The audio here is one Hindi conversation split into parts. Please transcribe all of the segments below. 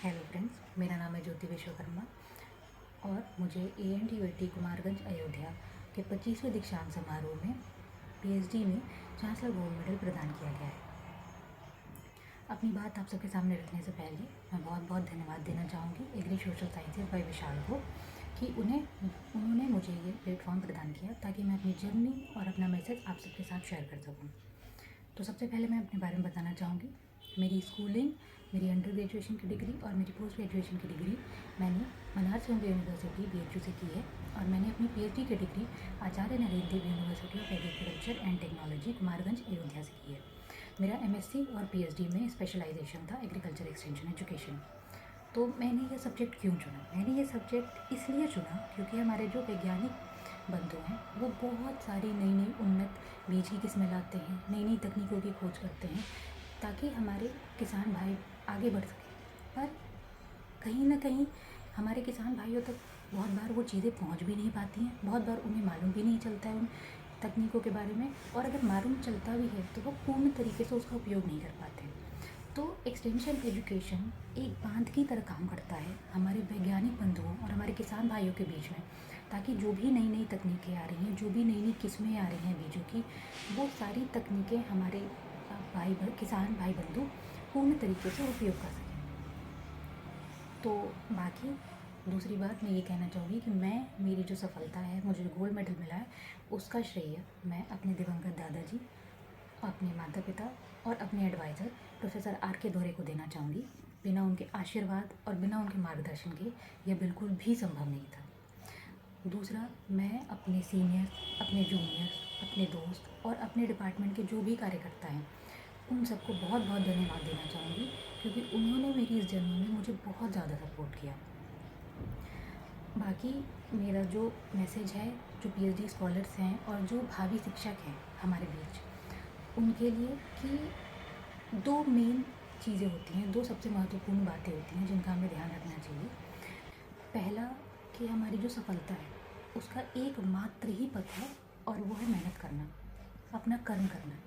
हेलो फ्रेंड्स, मेरा नाम है ज्योति विश्वकर्मा और मुझे ANTUIT कुमारगंज अयोध्या के 25वें दीक्षांत समारोह में PhD में चांसलर गोल्ड मेडल प्रदान किया गया है। अपनी बात आप सबके सामने रखने से पहले मैं बहुत बहुत धन्यवाद देना चाहूँगी एग्री सोशल साइंसेज बाय विशाल को कि उन्होंने मुझे ये प्लेटफॉर्म प्रदान किया ताकि मैं अपनी जर्नी और अपना मैसेज आप सबके साथ शेयर कर सकूँ। तो सबसे पहले मैं अपने बारे में बताना चाहूँगी। मेरी स्कूलिंग, मेरी अंडर ग्रेजुएशन की डिग्री और मेरी पोस्ट ग्रेजुएशन की डिग्री मैंने बनारस यूनिवर्सिटी BHU से की है और मैंने अपनी PhD की degree Acharya Narendra Dev university of agriculture and technology Kumarganj Ayodhya से की है। मेरा MSc और PhD में स्पेशलाइजेशन था एग्रीकल्चर एक्सटेंशन एजुकेशन। तो मैंने ये सब्जेक्ट क्यों चुना? मैंने ये सब्जेक्ट इसलिए चुना क्योंकि हमारे जो वैज्ञानिक बंधु हैं वो बहुत सारी नई नई उन्नत बीज की किस्में लाते हैं, नई नई तकनीकों की खोज करते हैं ताकि हमारे किसान भाई आगे बढ़ सकें। पर कहीं ना कहीं हमारे किसान भाइयों तक बहुत बार वो चीज़ें पहुंच भी नहीं पाती हैं, बहुत बार उन्हें मालूम भी नहीं चलता है उन तकनीकों के बारे में, और अगर मालूम चलता भी है तो वो पूर्ण तरीके से उसका उपयोग नहीं कर पाते। तो एक्सटेंशन एजुकेशन एक बांध की तरह काम करता है हमारे वैज्ञानिक बंधुओं और हमारे किसान भाइयों के बीच में, ताकि जो भी नई नई तकनीकें आ रही हैं, जो भी नई नई किस्में आ रही हैं बीजों की, वो सारी तकनीकें हमारे किसान भाई बंधु पूर्ण तरीके से उपयोग कर सकें। तो बाकी दूसरी बात मैं ये कहना चाहूँगी कि मेरी जो सफलता है, मुझे जो गोल्ड मेडल मिला है, उसका श्रेय मैं अपने दिवंगत दादाजी, अपने माता पिता और अपने एडवाइज़र प्रोफेसर RK दोहरे को देना चाहूँगी। बिना उनके आशीर्वाद और बिना उनके मार्गदर्शन के यह बिल्कुल भी संभव नहीं था। दूसरा, मैं अपने सीनियर्स, अपने जूनियर्स, अपने दोस्त और अपने डिपार्टमेंट के जो भी कार्यकर्ता हैं उन सबको बहुत बहुत धन्यवाद देना चाहूँगी क्योंकि उन्होंने मेरी इस जर्नी में मुझे बहुत ज़्यादा सपोर्ट किया। बाकी मेरा जो मैसेज है, जो PhD स्कॉलर्स हैं और जो भावी शिक्षक हैं हमारे बीच, उनके लिए कि दो मेन चीज़ें होती हैं, दो सबसे महत्वपूर्ण बातें होती हैं जिनका हमें ध्यान रखना चाहिए। पहला कि हमारी जो सफलता है उसका एकमात्र ही पथ है और वो है मेहनत करना, अपना कर्म करना।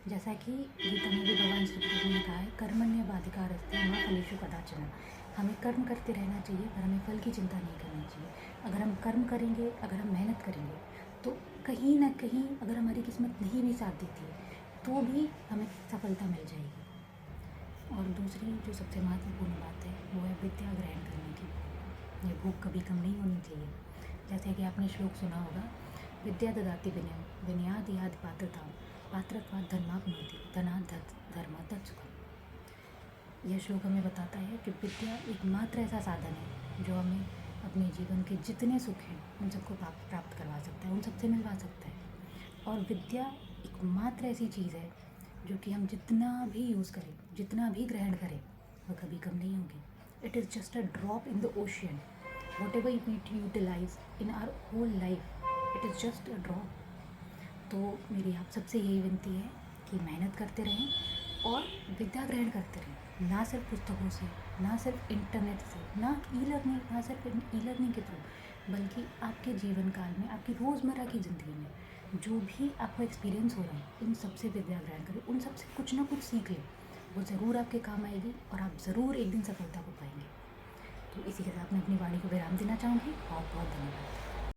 जैसा कि गीता में भी भगवान श्री कृष्ण ने कहा है, कर्मण्येवाधिकारस्ते मा फलेषु कदाचन। हमें कर्म करते रहना चाहिए पर हमें फल की चिंता नहीं करनी चाहिए। अगर हम कर्म करेंगे, अगर हम मेहनत करेंगे तो कहीं ना कहीं अगर हमारी किस्मत नहीं भी साथ देती तो भी हमें सफलता मिल जाएगी। और दूसरी जो सबसे महत्वपूर्ण बात है वो है विद्या ग्रहण करने की। ये भूख कभी कम नहीं होनी चाहिए। जैसे कि आपने श्लोक सुना होगा, विद्या ददाति विनयम विनयाद याद पात्रता पात्रत्वाद धर्माप्नोति धनात् धर्मात् सुखम। यह श्लोक हमें बताता है कि विद्या एकमात्र ऐसा साधन है जो हमें अपने जीवन के जितने सुख हैं उन सबको प्राप्त करवा सकता है, उन सबसे मिलवा सकता है। और विद्या एकमात्र ऐसी चीज़ है जो कि हम जितना भी यूज़ करें, जितना भी ग्रहण करें, वह कभी कम नहीं होगी। It is just a drop in the ocean. Whatever we utilise in our whole life, it is just a drop. तो मेरी आप सबसे यही विनती है कि मेहनत करते रहें और विद्या ग्रहण करते रहें, ना सिर्फ पुस्तकों से, ना सिर्फ इंटरनेट से, ना सिर्फ ई लर्निंग के थ्रू, बल्कि आपके जीवन काल में, आपकी रोज़मर्रा की ज़िंदगी में जो भी आपको एक्सपीरियंस हो रहा है, उन सबसे विद्या ग्रहण करें, उन सबसे कुछ ना कुछ सीख लें। वो ज़रूर आपके काम आएगी और आप ज़रूर एक दिन सफलता को पाएंगे। तो इसी के साथ मैं अपनी वाणी को विराम देना चाहूँगी। बहुत बहुत धन्यवाद।